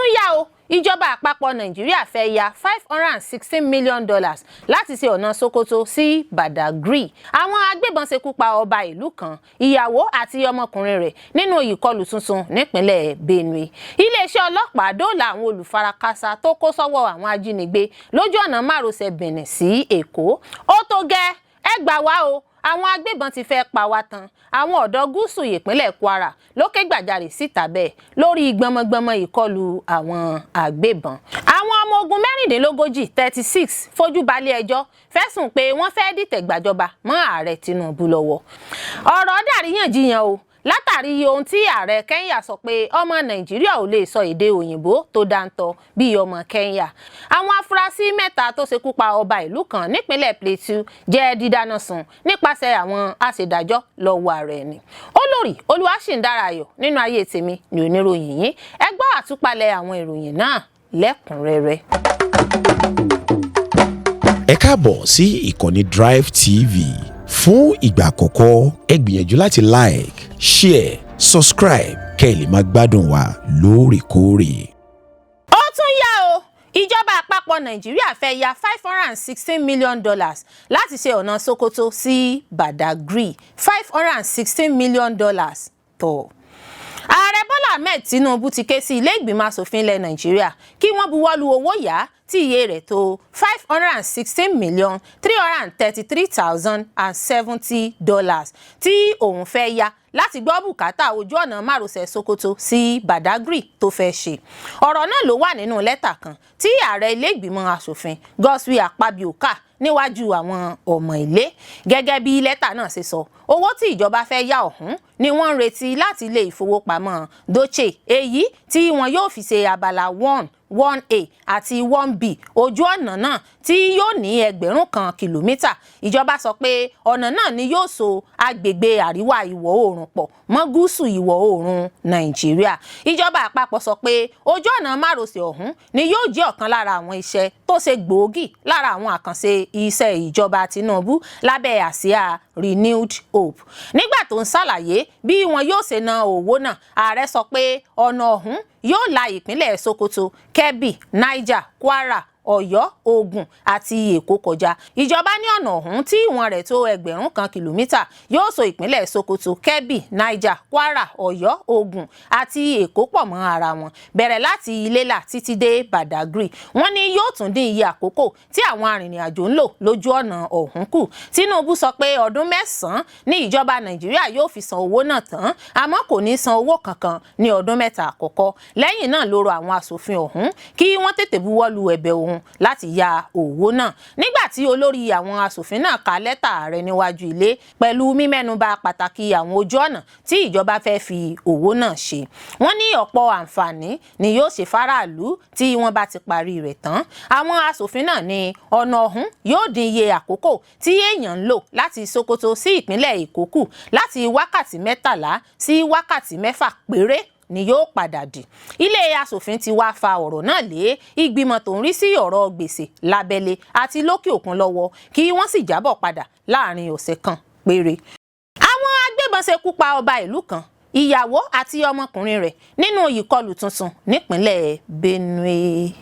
tún yá o ìjọba àpapọ̀ nàìjíríà fẹ́ ya $516 million láti ṣe ọ̀nà Sokoto sí Badagry. Àwọn agbébọn ṣekú pa ọba ìlú kan, ìyàwó àti ọmọkùnrin rẹ̀ nínú ìkọlù tuntun nípínlẹ̀ Benue. Iléeṣẹ́ ọlọ́pàá dóòlà àwọn olùfarakásá tó kó sọ́wọ́ àwọn ajínigbé lójú ọ̀nà márosẹ̀ Benin sí Èkó. Ó tó gẹ́, ẹ gbà wá o. Àwọn agbébọn ti fẹ́ pa wá tán. Àwọn ọ̀dọ́ gúúsù ìpínlẹ̀ Kwara ló ké gbàjarè síta bẹ́ẹ̀ lórí gbọmọgbọmọ ìkọlù àwọn agbébọn. Àwọn ọmọ ogun 36 fojú balẹ̀ ẹjọ́ fẹ̀sùn pé wọ́n fẹ́ dìtẹ̀ gbàjọba mọ́ ààrẹ Tinubu lọ́wọ́. Ọ̀rọ̀ dàríyànjiyàn o látàrí ohun tí ààrẹ Kenya sọ pé ọmọ Nàìjíríà ò lè sọ èdè òyìnbó tó dáńtọ́ bí ọmọ Kenya. Àwọn afurasí 3 tó ṣekú pa ọba ìlú kan nípínlẹ̀ Plateau jẹ́ dídáná sun nípasẹ̀ àwọn aṣèdájọ́ lọ́wọ́ ààrẹ ni. Olórí Olúwaṣìndáráyọ̀ nínú ayé tèmi ni oníròyìn yín. Ẹ gbọ́ àtúpalẹ̀ àwọn ìròyìn náà lẹ́kùnrẹ́rẹ́. Ẹ káàbọ̀ sí ìkànnì Drive TV. Fún ìgbà àkọ́kọ́ ẹ gbìyànjú láti like, share, subscribe kẹ́ ẹ lè máa gbádùn wa lóòrèkóòrè. Ó tún yá o ìjọba àpapọ̀ nàìjíríà fẹ́ ya $516 million láti ṣe ọ̀nà Sokoto sí Badagry. $516 million tó. Ààrẹ Bọ́lá Ahmed Tinubu ti ké sí ilé ìgbìmọ̀ asòfin ilẹ̀ Nàìjíríà kí wọ́n buwọ́lu owó yá tí iye rẹ̀ tó $516,333,070 tí òun fẹ́ yá láti gbọ́ bùkátà ojú ọ̀nà márosẹ̀ Sokoto sí Badagry tó fẹ́ ṣe. Ọ̀rọ̀ náà ló wà nínú lẹ́tà kan tí ààrẹ ilé ìgbìmọ̀ asòfin Godswill Akpabio kà níwájú àwọn ọmọ ilé. Gẹ́gẹ́ bí lẹ́tà náà ṣe sọ, owó tí ìjọba fẹ́ yá ọ̀hún ni wọ́n ń retí láti ilé ìfowópamọ́ Doche, èyí tí wọn yóò fi ṣe abala 1A àti 1B ojú ọ̀nà náà tí yóò ní 1,000 kìlómítà. Ìjọba sọ pé ọ̀nà náà ni yóò so agbègbè àríwá ìwọ̀ oòrùn pọ̀ mọ́ gúúsù ìwọ̀ oòrùn Nàìjíríà. Ìjọba àpapọ̀ sọ pé ojú ọ̀nà márosẹ̀ ọ̀hún ni yóò jẹ́ ọ̀kan lára àwọn iṣẹ́ tó ṣe gbòógì lára àwọn àkànṣe iṣẹ́ ìjọba Tinubu lábẹ́ àsíá Renewed Hope. Nígbà tó ń ṣàlàyé bí wọn yóò ṣe ná owó náà, ààrẹ sọ pé ọ̀nà ọ̀hún yóò la ìpínlẹ̀ Sokoto, Kebbi, Niger, Kwara, Ọ̀yọ́, Ògùn àti Èkó kọjá. Ìjọba ní ọ̀nà ọ̀hún tí ìwọ̀n rẹ̀ tó 1,000 kìlómítà yóò so ìpínlẹ̀ Sokoto, Kebbi, Niger, Kwara, Ọ̀yọ́, Ògùn àti Èkó pọ̀ mọ́ ara wọn bẹ̀rẹ̀ láti Iléla títí dé Badagry. Wọ́n ní yóò tún dín iye àkókò tí àwọn arìnrìn-àjò ń lò lójú ọ̀nà ọ̀hún kù. Tinubu sọ pé ọdún 9 ní ìjọba Nàìjíríà yóò fi san owó náà tán, àmọ́ kò ní san owó kankan ní ọdún 3 àkọ́kọ́. Lẹ́yìn náà ló rọ àwọn aṣòfin ọ̀hún kí wọ́n tètè buwọ́lu ẹ̀bẹ̀ òun láti ya owó náà. Nígbà tí olórí àwọn aṣòfin náà ka lẹ́tà ààrẹ níwájú ilé pẹ̀lú mímẹ́nuba pàtàkì àwọn ojú ọ̀nà tí ìjọba fẹ́ fi owó náà ṣe. Wọ́n ní ọ̀pọ̀ àǹfààní ni yóò ṣe fáráàlú tí wọ́n bá ti parí rẹ̀ tán. Àwọn aṣòfin náà ní ọ̀nà ọ̀hún yóò dín iye àkókò tí èèyàn ń lò láti Sokoto sí ìpínlẹ̀ Èkó kù láti wákàtí 13 sí wákàtí 6 péré ni yóò padà dì. Ilé aṣòfin ti wá fa ọ̀rọ̀ náà lé ìgbìmọ̀ tó ń rí sí ọ̀rọ̀ gbèsè lábẹ́lé àti lókè òkun lọ́wọ́ kí wọ́n sì jábọ̀ padà láàrin ọ̀sẹ̀ kan péré. Àwọn agbébọn ṣekú pa ọba ìlú kan, ìyàwó àti ọmọkùnrin rẹ̀ nínú ìkọlù tuntun nípínlẹ̀ Benue.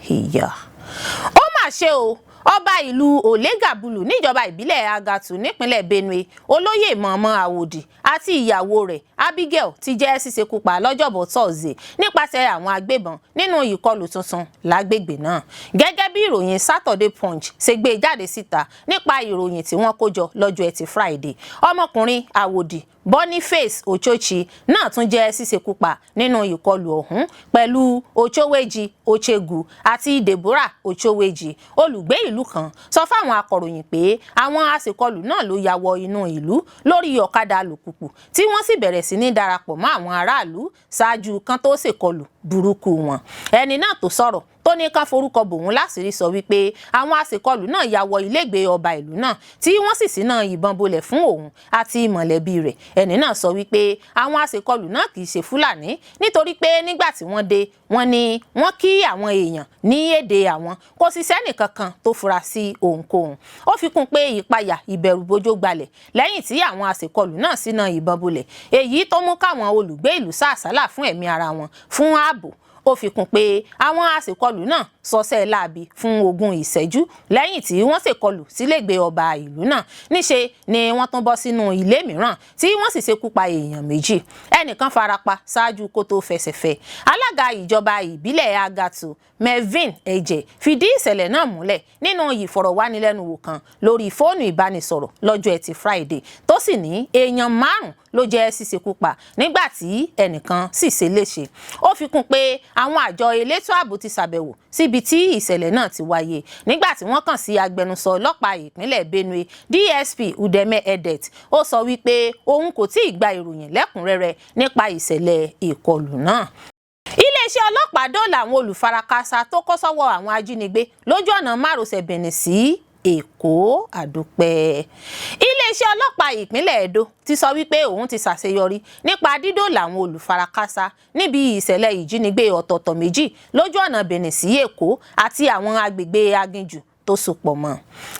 Ó mà ṣe o, ọba ìlú Olegabulu níjọba ìbílẹ̀ Agatu nípínlẹ̀ Benue, olóyè Mọ̀mọ́ Àwòdì àti ìyàwó rẹ̀ Abigail ti jẹ́ ṣíṣekú pa lọ́jọ́bọ̀ Thursday nípasẹ̀ àwọn agbébọn nínú ìkọlù tuntun lágbègbè náà. Gẹ́gẹ́ bí ìròyìn Saturday Punch ṣe gbé jáde síta nípa ìròyìn tí wọ́n kó jọ lọ́jọ́ Ẹtì Friday, ọmọkùnrin Àwòdì Boniface Ochochi náà tún jẹ́ ṣíṣekúpa nínú ìkọlù ọ̀hún pẹ̀lú Ochoweji Ochegu àti Deborah Ochoweji. Olùgbé ìlú kan sọ fáwọn akọ̀ròyìn pé àwọn aṣèkọlù náà ló ya wọ inú ìlú lórí ọ̀kadà alùpùpù tí wọ́n sì bẹ̀rẹ̀ sí ní darapọ̀ mọ́ àwọn aráàlú ṣáájú kan tó ṣèkọlù burúkú wọn. Ẹni náà tó sọ̀rọ̀ tó ní kán forúkọ bòun láṣìírí sọ wípé àwọn aṣèkọlù náà ya wọ ilégbèé ọba ìlú náà tí wọ́n sì ṣínà ìbọn bolẹ̀ fún òun àti mọ̀lẹ́bí rẹ̀. Ẹni náà sọ wípé àwọn aṣèkọlù náà kì í ṣe Fúlàní nítorí pé nígbà tí wọ́n dé wọ́n ní wọ́n kí àwọn èèyàn ní èdè àwọn, kò sì sẹ́nì kankan tó fura sí ohunkóhun. Ó fi kún pé ìpayà ìbẹ̀rùbojo gbalẹ̀ lẹ́yìn tí àwọn aṣèkọlù náà ṣínà ìbọn bolẹ̀, èyí tó mú káwọn olùgbé ìlú sá àsálà fún ẹ̀mí ara wọn fún ààbò. ó fi kún pé àwọn aṣèkọlù náà ṣọṣẹ́ láabi fún 20 ìṣẹ́jú lẹ́yìn tí wọ́n ṣèkọlù sílégbèé ọba ìlú náà. Níṣe ni wọ́n tún bọ́ sínú ilé mìíràn tí wọ́n sì ṣekú pa èèyàn méjì. Ẹnìkan farapa ṣáájú kó tó fẹsẹ̀ fẹ́. Alága ìjọba ìbílẹ̀ Agatu Melvin Eje fìdí ìṣẹ̀lẹ̀ náà múlẹ̀ nínú ìfọ̀rọ̀wánilẹ́nuwò kan lórí fóònù ìbánisọ̀rọ̀ lọ́jọ́ Ẹtì Friday tó sì ní èèyàn 5 ló jẹ́ ṣíṣekú pa nígbà tí ẹnìkan sì ṣe léṣe. Ó fi kún pé àwọn àjọ elétò ààbò ti ṣàbẹ̀wò síbi tí ìṣẹ̀lẹ̀ náà ti wáyé nígbà tí wọ́n kàn sí agbẹnusọ ọlọ́pàá ìpínlẹ̀ Benue DSP Udeme Edet. Ó sọ wípé òun kò tíì gba ìròyìn lẹ́kùnrẹ́rẹ́ nípa ìṣẹ̀lẹ̀ ìkọlù náà. Iléeṣẹ́ ọlọ́pàá dóòlà àwọn olùfarakásá tó kó sọ́wọ́ àwọn ajínigbé lójú ọ̀nà márosẹ̀ Benin sí Èkó. Àdúpẹ́. Iléeṣẹ́ ọlọ́pàá ìpínlẹ̀ Edo ti sọ wípé òun ti ṣàṣeyọrí nípa dídóòlà àwọn olùfarakásá níbi ìṣẹ̀lẹ̀ ìjínigbé ọ̀tọ̀ọ̀tọ̀ méjì lójú ọ̀nà Benin sí Èkó àti àwọn agbègbè aginjù tó sopọ̀ mọ́.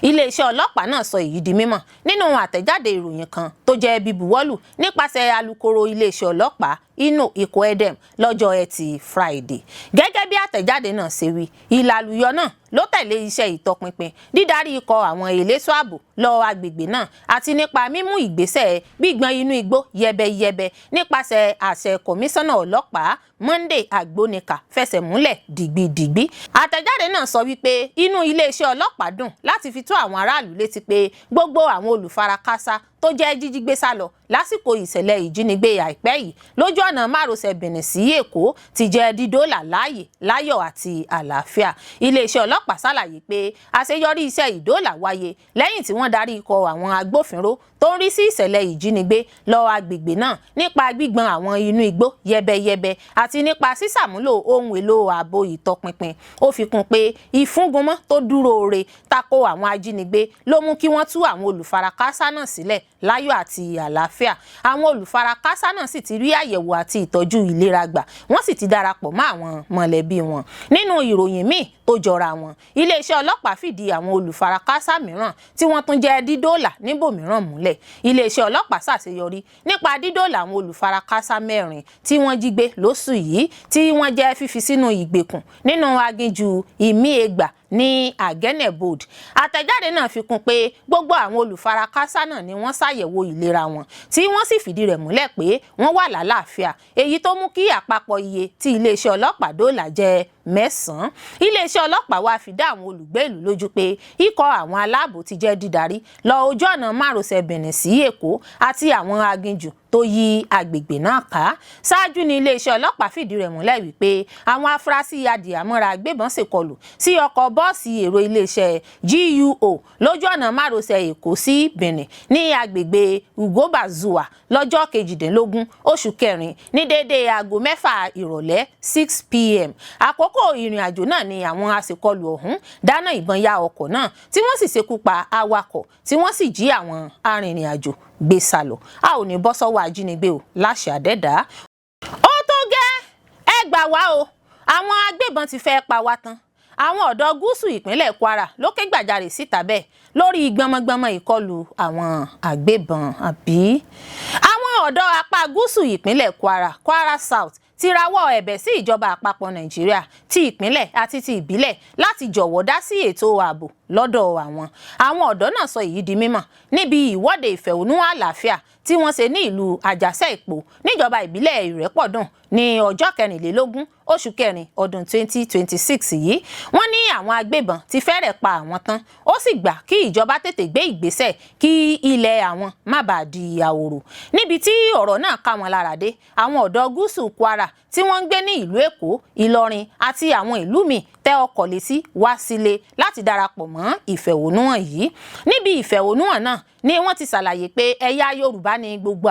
Iléeṣẹ́ ọlọ́pàá náà sọ èyí di mímọ̀ nínú àtẹ̀jáde ìròyìn kan tó jẹ́ bíbuwọ́lù nípasẹ̀ alukoro iléeṣẹ́ ọlọ́pàá Ino Ikoedem lọ́jọ́ Ẹtì Friday. Gẹ́gẹ́ bí àtẹ̀jáde náà ṣe wí, ìlàlúyọ náà ló tẹ̀lé iṣẹ́ ìtọpinpin dídarí ikọ̀ àwọn elétò ààbò lọ agbègbè náà àti nípa mímú ìgbésẹ̀ gbígbọn inú igbó yẹbẹyẹbẹ nípasẹ̀ àṣẹ kọmíṣánná ọlọ́pàá Monday Agbonika fẹsẹ̀ múlẹ̀ dìgbìdìgbì. Àtẹ̀jáde náà sọ wípé inú iléeṣẹ́ ọlọ́pàá dùn láti fi tó àwọn aráàlú létí pé gbogbo àwọn olùfarakásá tó jẹ́ jíjígbé sálọ lásìkò ìṣẹ̀lẹ̀ ìjínigbé àìpẹ́ yìí lójú ọ̀nà márosẹ̀ Benin sí Èkó ti jẹ́ dídóòlà láàyè láyọ̀ àti àlàáfíà. Iléeṣẹ́ ọlọ́pàá ṣàlàyé pé àṣeyọrí iṣẹ́ ìdóòlà wáyé lẹ́yìn tí wọ́n darí ikọ̀ àwọn agbófinró tó ń rí sí ìṣẹ̀lẹ̀ ìjínigbé lọ agbègbè náà nípa gbígbọn àwọn inú igbó yẹbẹyẹbẹ àti nípa sísàmúlò ohun èlò ààbò ìtọpinpin. Ó fi kún pé ìfúngunmọ́ tó dúró re tako àwọn ajínigbé ló mú kí wọ́n tú àwọn olùfarakásá náà sílẹ̀ láyọ̀ àti àlàáfíà. Àwọn olùfarakásá náà sì ti rí àyẹ̀wò àti ìtọ́jú ìlera gbà, wọ́n sì ti darapọ̀ mọ́ àwọn mọ̀lẹ́bí wọn. Nínú ìròyìn míì tó jọra wọn, iléeṣẹ́ ọlọ́pàá fìdí àwọn olùfarakásá mìíràn tí wọ́n tún jẹ́ dídóòlà níbòmíràn múlẹ̀. Iléeṣẹ́ ọlọ́pàá ṣàṣeyọrí nípa dídóòlà àwọn olùfarakásá 4 tí wọ́n jí gbé lóṣù yìí tí wọ́n jẹ́ fífi sínú ìgbèkùn nínú aginjù Ìmíẹgbà ní Àgẹ́nẹ̀bòd. Àtẹ̀jáde náà fi kún pé gbogbo àwọn olùfarakásá náà ni wọ́n ṣàyẹ̀wò ìlera wọn tí wọ́n sì fìdí rẹ̀ múlẹ̀ pé wọ́n wà lálàáfíà, èyí tó mú kí àpapọ̀ iye tí iléeṣẹ́ ọlọ́pàá dóòlà jẹ́ 9. Iléeṣẹ́ ọlọ́pàá wá fi dá àwọn olùgbé ìlú lójú pé ikọ̀ àwọn aláàbò ti jẹ́ dídarí lọ ojú ọ̀nà márosẹ̀ Benin sí Èkó àti àwọn aginjù tó yí agbègbè náà ká. Ṣáájú ni iléeṣẹ́ ọlọ́pàá fìdí rẹ̀ múlẹ̀ wípé àwọn afurasí adìyàmọ́ra agbébọn ṣèkọlù sí ọkọ̀ bọ́ọ̀sì èrò iléeṣẹ́ GUO lójú ọ̀nà márosẹ̀ Èkó sí Benin ní agbègbè Ugobazua lọ́jọ́ 18 oṣù kẹrin ní déédéé aago 6 ìrọ̀lẹ́ 6 p.m. Àkókò ìrìn àjò náà ni àwọn aṣèkọlù ọ̀hún dáná ìbọn ya ọkọ̀ náà tí wọ́n sì ṣekú pa awakọ̀ tí wọ́n sì jí àwọn arìnrìn-àjò gbé sálọ. A ò ní bọ́ sọ́wọ́ ajínigbé o láṣẹ àdẹ́dàá. Ó tó gẹ́, ẹ gbà wá o, àwọn agbébọn ti fẹ́ pa wá tán. Àwọn ọ̀dọ́ gúúsù ìpínlẹ̀ Kwara ló ké gbàjarè síta bẹ́ẹ̀ lórí gbọmọgbọmọ ìkọlù àwọn agbébọn àbí. Àwọn ọ̀dọ́ apá gúúsù ìpínlẹ̀ Kwara South ti rawọ́ ẹ̀bẹ̀ sí ìjọba àpapọ̀ Nàìjíríà, ti ìpínlẹ̀ àti ti ìbílẹ̀ láti jọ̀wọ́ dá sí ètò ààbò lọ́dọ̀ àwọn. Àwọn ọ̀dọ́ náà sọ èyí di mímọ̀ níbi ìwọ́de ìfẹ̀hónúhàn àlàáfíà tí wọ́n ṣe ní ìlú Àjàṣẹ́-Ìpò níjọba ìbílẹ̀ Ìrẹ́pọ̀dùn ní ọjọ́ 24 oṣù kẹrin ọdún 2026 yìí. Wọ́n ní àwọn agbébọn ti fẹ́rẹ̀ pa àwọn tán, ó sì gbà kí ìjọba tètè gbé ìgbésẹ̀ kí ilẹ̀ àwọn má bàa di àwòrò. Níbi tí ọ̀rọ̀ náà ká wọn lára dé, àwọn ọ̀dọ́ gúúsù Kwara tí wọ́n ń gbé ní ìlú Èkó, Ìlọrin àti àwọn ìlú míì tẹ ọkọ̀ létí wá sílé láti darapọ̀ mọ́ ìfẹ̀hónúhàn yìí. Níbi ìfẹ̀hónúhàn náà ni wọ́n ti ṣàlàyé pé ẹ̀yà Yorùbá ni gbogbo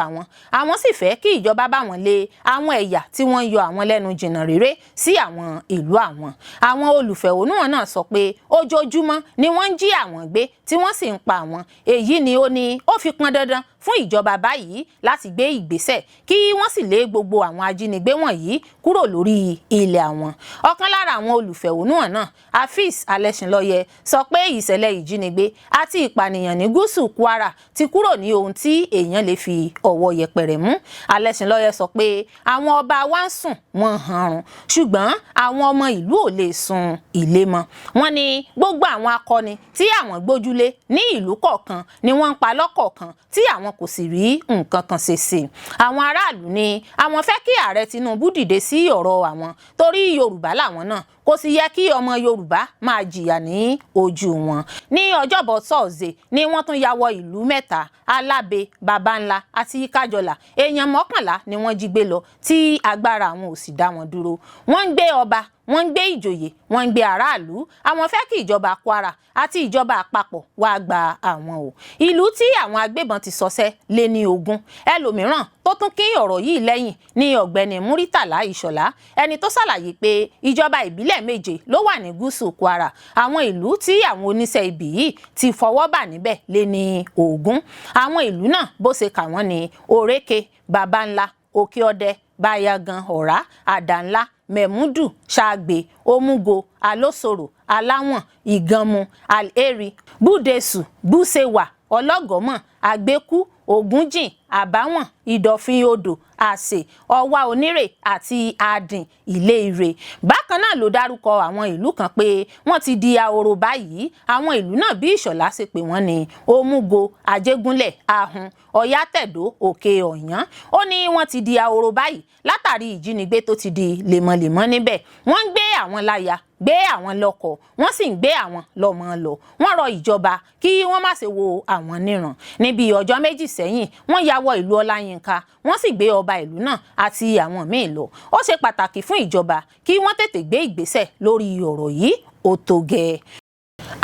àwọn sì fẹ́ kí ìjọba bá wọn lé àwọn ẹ̀yà tí wọ́n yọ àwọn lẹ́nu jìnnà réré sí àwọn ìlú àwọn. Àwọn olùfẹ̀hónúhàn náà sọ pé ojoojúmọ́ ni wọ́n ń jí àwọn gbé tí wọ́n sì ń pa àwọn. Èyí ni ó ní ó fi pọn dandan fún ìjọba báyìí láti gbé ìgbésẹ̀ kí wọ́n sì lé gbogbo àwọn ajínigbé wọ̀nyí kúrò lórí ilẹ̀ àwọn. Ọ̀kan lára àwọn olùfẹ̀hónúhàn náà, Afeez Alẹ́ṣinlọ́yẹ, sọ pé ìṣẹ̀lẹ̀ ìjínigbé àti ìpànìyàn ní gúúsù Kwara ti kúrò ní ohun tí èèyàn lè fi ọwọ́ yẹpẹrẹ mú. Alẹ́ṣinlọ́yẹ sọ pé àwọn ọba wa ń sùn wọ́n hanrun ṣùgbọ́n àwọn ọmọ ìlú ò lè sun ilé mọ́. Wọ́n ní gbogbo àwọn akọni tí àwọn gbójúlé ní ìlú kọ̀ọ̀kan ni wọ́n ń pa lọ́kọ̀ọ̀kan tí àwọn kò sì rí nǹkan kan ṣe sí. Àwọn aráàlú ní àwọn fẹ́ kí ààrẹ Tinubu dìde sí ọ̀rọ̀ àwọn torí Yorùbá làwọn náà, kò sì yẹ kí ọmọ Yorùbá máa jìyà ní ojú wọn. Ní ọjọ́bọ̀ Thursday ni wọ́n tún ya wọ ìlú mẹ́ta, Alábẹ, Babanla àti Kájọlà. Èèyàn 11 ni wọ́n jí gbé lọ tí agbára àwọn ò sì dá wọn dúró. Wọ́n ń gbé ọba, wọ́n ń gbé ìjòyè, wọ́n ń gbé aráàlú. Àwọn fẹ́ kí ìjọba Kwara àti ìjọba àpapọ̀ wá gba àwọn o. Ìlú tí àwọn agbébọn ti ṣọṣẹ́ lé ní 20. Ẹlòmíràn tó tún kí ọ̀rọ̀ yìí lẹ́yìn ní ọ̀gbẹ́ni Muritala Ìṣọ̀lá, ẹni tó ṣàlàyé pé ìjọba ìbílẹ̀ 7 ló wà ní gúúsù Kwara. Àwọn ìlú tí àwọn oníṣẹ́ ibi yìí ti fọwọ́ bà níbẹ̀ lé ní 20. Àwọn ìlú náà bó ṣe kà wọ́n ní Òrékè, Babanla, Òkè-Ọdẹ, Bayagan, Ọ̀rá, Àdànlá, Mẹ̀múdù, Ṣàgbé, Òmùgò, Alóṣòrò, Aláwọ̀n, Ìgànmù, Al-Eri, Búdesù, Búṣewà, Ọlọ́gọ́mọ̀, Àgbékú, Ògúnjìn, Àbáwọ̀n, Ìdọ̀fin Odò, Àsè, Ọwá Onírè àti Adìn Ilé-Ire. Bákan náà ló dárúkọ àwọn ìlú kan pé wọ́n ti di ahoro báyìí. Àwọn ìlú náà bí Ìṣọ̀lá ṣe pè wọ́n ní Òmùgò, Àjégúnlẹ̀, Ahun, Ọ̀yátẹ̀dó, Òkè Ọ̀yán. Ó ní wọ́n ti di ahoro báyìí látàrí ìjínigbé tó ti di lemọ́lemọ́ níbẹ̀. Wọ́n ń gbé àwọn láya, gbé àwọn lọ́kọ, wọ́n sì ń gbé àwọn lọ́mọ lọ. Wọ́n rọ ìjọba kí wọ́n má ṣe wo àwọn níran. Níbi ọjọ́ méjì sẹ́yìn wọ́n ya wọ ìlú Ọláyínká, wọ́n sì gbé ọba ìlú náà àti àwọn míì lọ. Ó ṣe pàtàkì fún ìjọba kí wọ́n tètè gbé ìgbésẹ̀ lórí ọ̀rọ̀ yìí, ó tó gẹ́.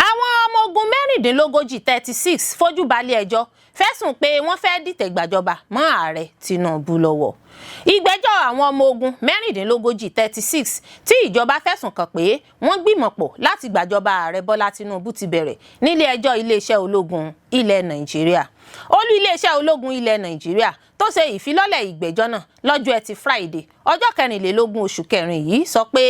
Àwọn ọmọ ogun 36 fojú balẹ̀ ẹjọ́ fẹ̀sùn pé wọ́n fẹ́ dìtẹ̀ gbàjọba mọ́ ààrẹ Tinubu lọ́wọ́. Ìgbẹ́jọ́ àwọn ọmọ ogun 36 tí ìjọba fẹ̀sùn kàn pé wọ́n gbìmọ̀pọ̀ láti gbàjọba ààrẹ Bọ́lá Tinubu ti bẹ̀rẹ̀ nílé ẹjọ́ iléeṣẹ́ ológun ilẹ̀ Nàìjíríà. Olú iléeṣẹ́ ológun ilẹ̀ Nàìjíríà tó ṣe ìfilọ́lẹ̀ ìgbẹ́jọ́ náà lọ́jọ́ Ẹtì Friday ọjọ́ 24 oṣù kẹrin yìí sọ pé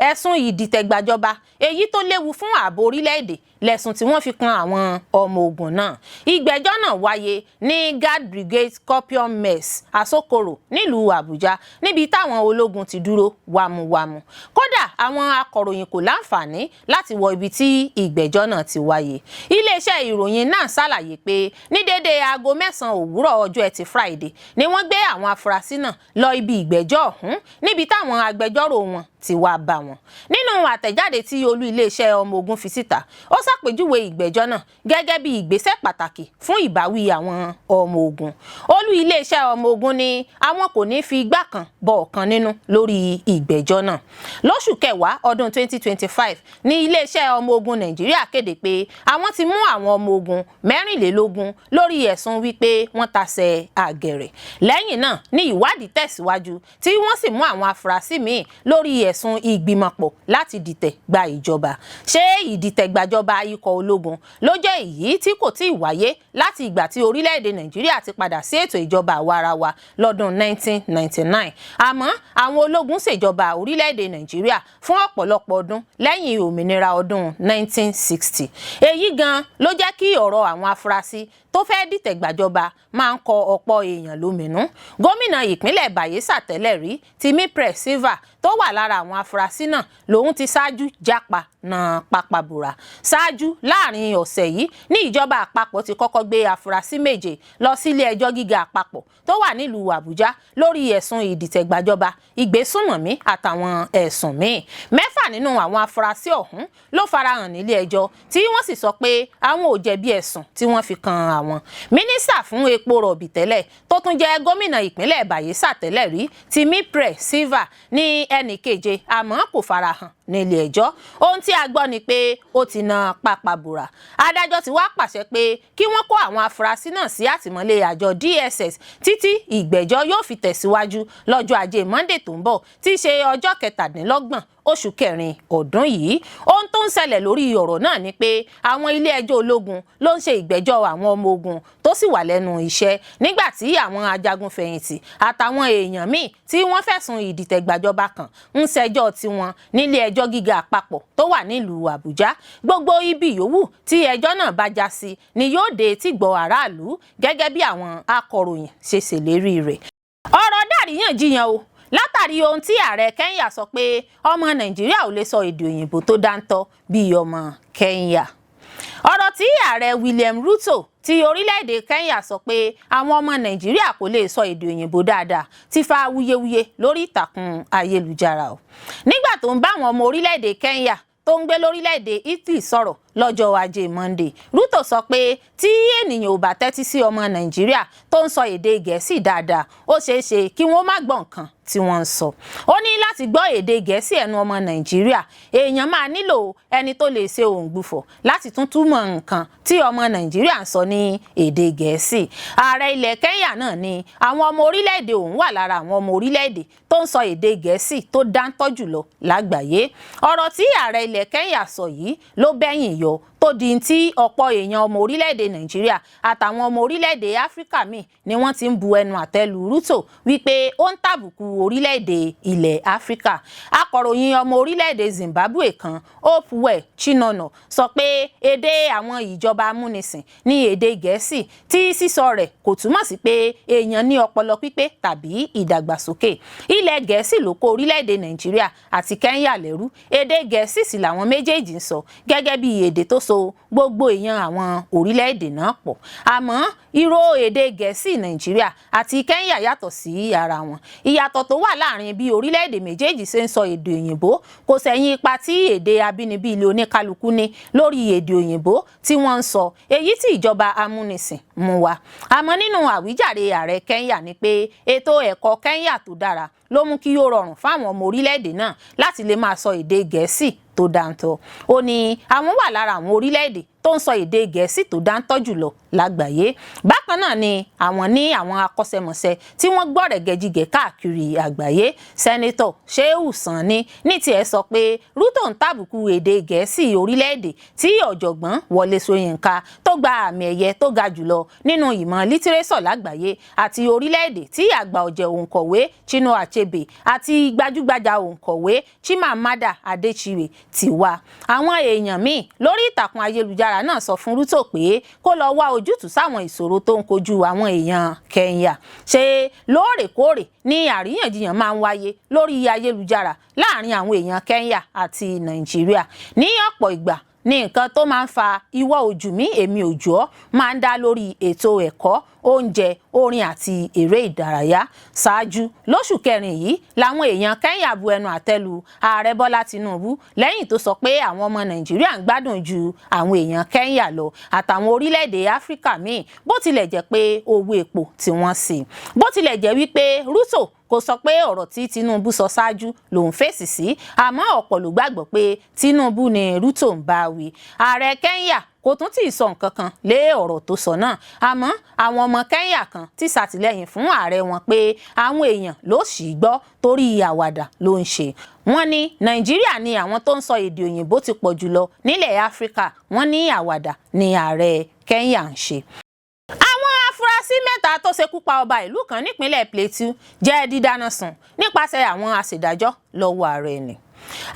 ẹ̀sùn ìdìtẹ̀gbàjọba èyí tó léwu fún ààbò orílẹ̀-èdè lẹ̀sùn tí wọ́n fi kan àwọn ọmọ ogun náà. Ìgbẹ́jọ́ náà wáyé ní Guard Brigade Scorpion Mess, Asokoro nílùú Àbújá níbi táwọn ológun ti dúró wámúwámú. Kódà àwọn akọ̀ròyìn kò láǹfààní láti wọ ibi tí ìgbẹ́jọ́ náà ti wáyé. Iléeṣẹ́ ìròyìn náà ṣàlàyé pé ní déédéé aago 9 òwúrọ̀ ọjọ́ Ẹtì Friday ni wọ́n gbé àwọn afurasí náà lọ ibi ìgbẹ́jọ́ ọ̀hún níbi táwọn agbẹjọ́rò wọn ti wá bá wọn. Nínú àtẹ̀jáde tí olú iléeṣẹ́ ọmọ ogun fi síta, ó ṣàpèjúwe ìgbẹ́jọ́ náà gẹ́gẹ́ bí ìgbésẹ̀ pàtàkì fún ìbáwí àwọn ọmọ ogun. Olú iléeṣẹ́ ọmọ ogun ní àwọn kò ní fi igbá kan bọ ọ̀kan nínú lórí ìgbẹ́jọ́ náà. Lóṣù kẹwàá ọdún 2025 ní iléeṣẹ́ ọmọ ogun Nàìjíríà kéde pé àwọn ti mú àwọn ọmọ ogun 24 lórí ẹ̀sùn wípé wọ́n tasẹ̀ àgẹ̀rẹ̀. Lẹ́yìn náà ní ìwádìí tẹ̀síwájú tí wọ́n sì mú àwọn afurasí míì lórí ẹ̀sùn ìgbìmọ̀pọ̀ láti dìtẹ̀ gba ìjọba. Ṣé ìdìtẹ̀gbàjọba ikọ̀ ológun ló jẹ́ èyí tí kò tí ì wáyé láti ìgbà tí orílẹ̀-èdè Nàìjíríà ti padà sí ètò ìjọba àwarawa lọ́dún 1999. Àmọ́ àwọn ológun ṣèjọba orílẹ̀-èdè Nàìjíríà fún ọ̀pọ̀lọpọ̀ ọdún lẹ́yìn òmìnira ọdún 1960. Èyí gan ló jẹ́ kí ọ̀rọ̀ àwọn afurasí tó fẹ́ dìtẹ̀ gbàjọba máa ń kọ ọ̀pọ̀ èèyàn lóminú. Gómìnà ìpínlẹ̀ Bayelsa tẹ́lẹ̀ rí Timi-Press Silva tó wà lára àwọn afurasí náà lòun ti ṣáájú jápa na pápábùrà. Ṣáájú láàrin ọ̀sẹ̀ yìí ní ìjọba àpapọ̀ ti kọ́kọ́ gbé afurasí 7 lọ sílé ẹjọ́ gíga àpapọ̀ tó wà nílùú Àbújá lórí ẹ̀sùn ìdìtẹ̀gbàjọba, ìgbésùnmọ̀mí àtàwọn ẹ̀sùn míì. 6 nínú àwọn afurasí ọ̀hún ló farahàn nílé ẹjọ́ tí wọ́n sì sọ pé àwọn ò jẹ̀bi ẹ̀sùn tí wọ́n fi kan àwọn. Mínísítà fún epo rọ̀bì tẹ́lẹ̀ tó tún jẹ́ gómìnà ìpínlẹ̀ Bayelsa tẹ́lẹ̀ rí Timi-Press Silva ní ẹnì keje àmọ́ kò farahàn nílé ẹjọ́. Ohun tí a gbọ́ ni pé ó ti na pápábùrà. Adájọ́ ti wá pàṣẹ pé kí wọ́n kó àwọn afurasí náà sí àtìmọ́lé àjọ DSS títí ìgbẹ́jọ́ yóò fi tẹ̀síwájú lọ́jọ́ Ajé Monday tó ń bọ̀ tí í ṣe ọjọ́ 27 oṣù kẹrin ọdún yìí. Ohun tó ń ṣẹlẹ̀ lórí ọ̀rọ̀ náà ni pé àwọn ilé ẹjọ́ ológun ló ń ṣe ìgbẹ́jọ́ àwọn ọmọ ogun tó sì wà lẹ́nu iṣẹ́ nígbà tí àwọn ajagun fẹ̀yìntì àtàwọn èèyàn míì tí wọ́n fẹ̀sùn ìdìtẹ̀gbàjọba kan ń ṣẹjọ́ tiwọn nílé ẹjọ́ gíga àpapọ̀ tó wà nílùú Àbújá. Gbogbo ibi yòówù tí ẹjọ́ náà bá já sí ni yóò dé etígbọ̀ọ́ aráàlú gẹ́gẹ́ bí àwọn akọ̀ròyìn ṣe ṣèlérí rẹ̀. Ọ̀rọ̀ dàríyànjiyàn o látàrí ohun tí ààrẹ Kenya sọ pé ọmọ Nàìjíríà ò lè sọ èdè òyìnbó tó dáńtọ́ bíi ọmọ Kenya. Ọ̀rọ̀ tí ààrẹ William Ruto ti orílẹ̀-èdè Kenya sọ pé àwọn ọmọ Nàìjíríà kò lè sọ èdè òyìnbó dáadáa ti fa wuyewuye lórí ìtàkùn ayélujára o. Nígbà tó ń bá àwọn ọmọ orílẹ̀-èdè Kenya tó ń gbé lórílẹ̀-èdè Italy sọ̀rọ̀ lọ́jọ́ Ajé Monday, Ruto sọ pé tí ènìyàn ò bá tẹ́tí sí ọmọ Nàìjíríà tó ń sọ èdè Gẹ̀ẹ́sì dáadáa ó ṣeé ṣe kí wọ́n má gbọ́ nǹkan tí wọ́n ń sọ. Ó ní láti gbọ́ èdè Gẹ̀ẹ́sì ẹnu ọmọ Nàìjíríà èèyàn máa nílò ẹni tó lè ṣe òǹgbùfọ̀ láti tún túmọ̀ nǹkan tí ọmọ Nàìjíríà ń sọ ní èdè Gẹ̀ẹ́sì. Ààrẹ ilẹ̀ Kenya náà ní àwọn ọmọ orílẹ̀-èdè òun wà lára àwọn ọmọ orílẹ̀-èdè tó ń sọ èdè Gẹ̀ẹ́sì tó dáńtọ́ jùlọ lágbàáyé. Ọ̀rọ̀ tí ààrẹ ilẹ̀ Kenya sọ yìí ló bẹ́yìn yọ tó di tí ọ̀pọ̀ èèyàn ọmọ orílẹ̀-èdè Nàìjíríà àtàwọn ọmọ orílẹ̀-èdè Áfíríkà míì ni wọ́n ti ń bu ẹnu àtẹ́ lu Ruto wípé ó ń tàbùkù orílẹ̀-èdè ilẹ̀ Áfíríkà. Akọ̀ròyìn ọmọ orílẹ̀-èdè Zimbabwe kan Hopewell Chinono sọ pé èdè àwọn ìjọba amúnisìn ní èdè Gẹ̀ẹ́sì tí sísọ rẹ̀ kò túmọ̀ sí pé èèyàn ní ọpọlọ pípé tàbí ìdàgbàsókè. Ilẹ̀ Gẹ̀ẹ́sì ló kó orílẹ̀-èdè Nàìjíríà àti Kenya lẹ́rú. Èdè Gẹ̀ẹ́sì sì làwọn méjèèjì ń sọ gẹ́gẹ́ bí èdè tó so gbogbo èèyàn àwọn orílẹ̀-èdè náà pọ̀. Àmọ́ ìró èdè Gẹ̀ẹ́sì Nàìjíríà àti Kenya yàtọ̀ sí ara wọn. Ìyàtọ̀ tó wà láàrin bí orílẹ̀-èdè méjèèjì ṣe ń sọ èdè òyìnbó kò sẹ̀yìn ipa tí èdè abínibí ilé oníkálukú ní lórí èdè òyìnbó tí wọ́n ń sọ, èyí tí ìjọba amúnisìn mú wá. Àmọ́ nínú àwíjàre ààrẹ Kenya ni pé ètò ẹ̀kọ́ Kenya tó dára ló mú kí ó rọrùn fáwọn ọmọ orílẹ̀-èdè náà láti lè máa sọ èdè Gẹ̀ẹ́sì tó dáńtọ́. Ó ní àwọn wà lára àwọn orílẹ̀-èdè tó ń sọ èdè Gẹ̀ẹ́sì tó dáńtọ́ jùlọ lágbàáyé. Bákan náà ni àwọn ní àwọn akọ́ṣẹ́mọṣẹ́ tí wọ́n gbọ́ rẹ̀gẹ̀jigẹ̀ káàkiri àgbáyé. Sẹ́nétọ̀ Shehu Sani ní tiẹ̀ sọ pé Ruto ń tàbùkù èdè Gẹ̀ẹ́sì orílẹ̀-èdè tí ọ̀jọ̀gbọ́n Wọlé Ṣóyínká tó gba àmì ẹ̀yẹ tó ga jùlọ nínú ìmọ̀ lítírésọ̀ lágbàáyé àti orílẹ̀-èdè tí àgbà ọ̀jẹ̀ òǹkọ̀wé Chinua Achebe àti gbajúgbajà òǹkọ̀wé Chimamanda Adichie ti wá. Àwọn èèyàn míì lórí ìtàkùn ayélujára náà sọ fún Ruto pé kó lọ wá ojútùú sáwọn ìṣòro tó ń kojú àwọn èèyàn Kenya. Ṣé lóòrèkóòrè ní àríyànjiyàn máa ń wáyé lórí ayélujára láàrin àwọn èèyàn Kenya àti Nàìjíríà. Ní ọ̀pọ̀ ìgbà ní nǹkan tó máa ń fa ìwọ ojú mi èmi ojú ọ máa ń dá lórí ètò ẹ̀kọ́, oúnjẹ, orin àti eré ìdárayá. Ṣáájú lóṣù kẹrin yìí làwọn èèyàn Kenya bu ẹnu àtẹ́ lu ààrẹ Bọ́lá Tinubu lẹ́yìn tó sọ pé àwọn ọmọ Nàìjíríà ń gbádùn ju àwọn èèyàn Kenya lọ àtàwọn orílẹ̀-èdè Áfíríkà míì bó tilẹ̀ jẹ́ pé owó epo tí wọ́n sì. Bó tilẹ̀ jẹ́ wípé Ruto kò sọ pé ọ̀rọ̀ tí Tinubu sọ ṣáájú lòun fèsì sí, àmọ́ ọ̀pọ̀ ló gbàgbọ́ pé Tinubu ni Ruto ń bá wí. Ààrẹ Kenya kò tún tí ì sọ nǹkan kan lé ọ̀rọ̀ tó sọ náà, àmọ́ àwọn ọmọ Kenya kan ti ṣàtìlẹ́yìn fún ààrẹ wọn pé àwọn èèyàn ló ṣì gbọ́ torí àwàdà ló ń ṣe. Wọ́n ní Nàìjíríà ni àwọn tó ń sọ èdè òyìnbó ti pọ̀ jùlọ nílẹ̀ Áfíríkà, wọ́n ní àwàdà ni ààrẹ Kenya ń ṣe. Afurasí mẹ́ta tó ṣekú pa ọba ìlú kan nípínlẹ̀ Plateau jẹ́ dídáná sun nípasẹ̀ àwọn aṣèdájọ́ lọ́wọ́ ara ẹni.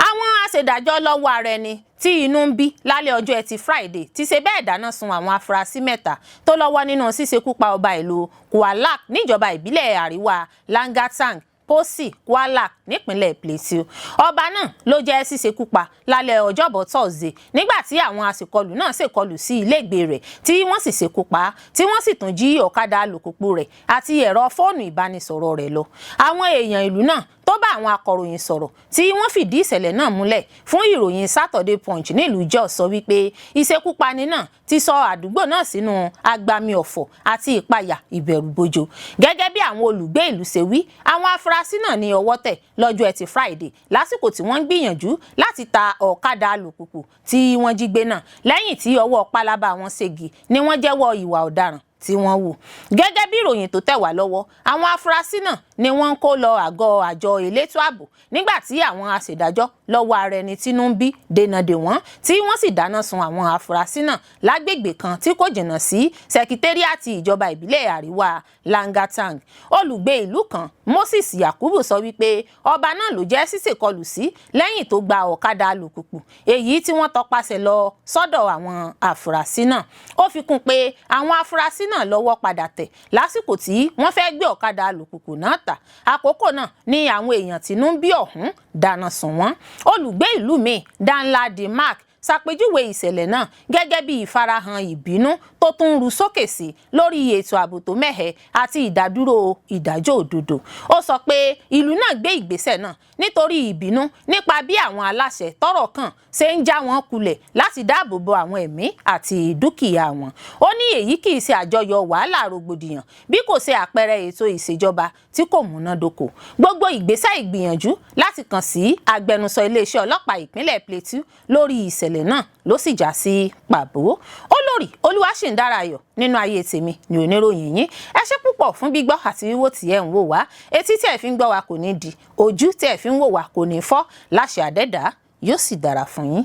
Àwọn aṣèdájọ́ lọ́wọ́ ara ẹni tí inú ń bí lálẹ́ ọjọ́ Ẹtì Friday ti ṣe bẹ́ẹ̀ dáná sun àwọn afurasí mẹ́ta tó lọ́wọ́ nínú ṣíṣekú pa ọba ìlú Kualak níjọba ìbílẹ̀ àríwá Langatang Posi Kualak nípínlẹ̀ Plateau. Ọba náà ló jẹ́ ṣíṣekúpa lálẹ́ ọjọ́bọ̀ Thursday nígbà tí àwọn aṣèkọlù náà ṣèkọlù sí ilégbèé rẹ̀ tí wọ́n sì ṣekú pa, tí wọ́n sì tún jí ọ̀kadà alùpùpù rẹ̀ àti ẹ̀rọ fóònù ìbánisọ̀rọ̀ rẹ̀ lọ. Àwọn èèyàn ìlú náà tó bá àwọn akọ̀ròyìn sọ̀rọ̀ tí wọ́n fìdí ìṣẹ̀lẹ̀ náà múlẹ̀ fún ìròyìn Saturday Punch nílùú Jos sọ wípé ìṣekúpani náà ti sọ àdúgbò náà sínú agbami ọ̀fọ̀ àti ìpayà ìbẹ̀rùbojo. Gẹ́gẹ́ bí àwọn olùgbé ìlú ṣe wí, àwọn afurasí náà ní ọwọ́ tẹ̀ lọ́jọ́ Ẹtì Friday lásìkò tí wọ́n ń gbìyànjú láti ta ọ̀kadà alùpùpù tí wọ́n jí gbé náà. Lẹ́yìn tí ọwọ́ pálábá wọn ségi ni wọ́n jẹ́wọ́ ìwà ọ̀daràn tí wọ́n hù. Gẹ́gẹ́ bí ìròyìn tó tẹ̀ wá lọ́wọ́, àwọn afurasí náà ni wọ́n ń kó lọ àgọ́ àjọ elétò ààbò nígbà tí àwọn aṣèdájọ́ lọ́wọ́ ara ẹni tínú ń bí dènà dè wọ́n tí wọ́n sì dáná sun àwọn afurasí náà lágbègbè kan tí kò jìnnà sí sẹkítẹ́ríàtì ìjọba ìbílẹ̀ àríwá Langatang. Olùgbé ìlú kan Moses Yakubu sọ wípé ọba náà ló jẹ́ ṣíṣèkọlù sí lẹ́yìn tó gba ọ̀kadà alùpùpù èyí tí wọ́n tọpasẹ̀ lọ sọ́dọ̀ àwọn afurasí náà. Ó fi kún pé àwọn afurasí náà lọ́wọ́ padà tẹ̀ lásìkò tí wọ́n fẹ́ gbé ọ̀kadà alùpùpù náà tà. Àkókò náà ni àwọn èèyàn tínú ń bí ọ̀hún dáná sun wọ́n. Olùgbé ìlú míì Danladi Mark ṣàpèjúwe ìṣẹ̀lẹ̀ náà gẹ́gẹ́ bí ìfarahàn ìbínú tó tún ru sókè sí lórí ètò ààbò tó mẹ́hẹ àti ìdádúró ìdájọ́ òdodo. Ó sọ pé ìlú náà gbé ìgbésẹ̀ náà nítorí ìbínú nípa bí àwọn aláṣẹ tọ́rọ̀ kàn ṣe ń já wọn kulẹ̀ láti dáàbò bo àwọn ẹ̀mí àti dúkìá wọn. Ó ní èyí kì í ṣe àjọyọ̀ wàhálà rògbòdìyàn bí kò ṣe àpẹẹrẹ ètò ìṣèjọba tí kò múnádóko. Gbogbo ìgbésẹ̀ ìgbìyànjú láti kàn sí agbẹnusọ iléeṣẹ́ ọlọ́pàá ìpínlẹ̀ Plateau lórí ìṣẹ̀lẹ̀ náà ló sì já sí pàbó. Olórí Olúwaṣìndáráyọ̀ nínú ayé tèmi ni oníròyìn yín. Ẹ ṣé púpọ̀ fún gbígbọ́ àti wíwò tí ẹ ń wò wá. Etí tí ẹ fi ń gbọ́ wa kò ní di, ojú tí ẹ fi ń wò wá kò ní fọ́. Láṣẹ Adẹ́dàá yóò sì dára fún yín.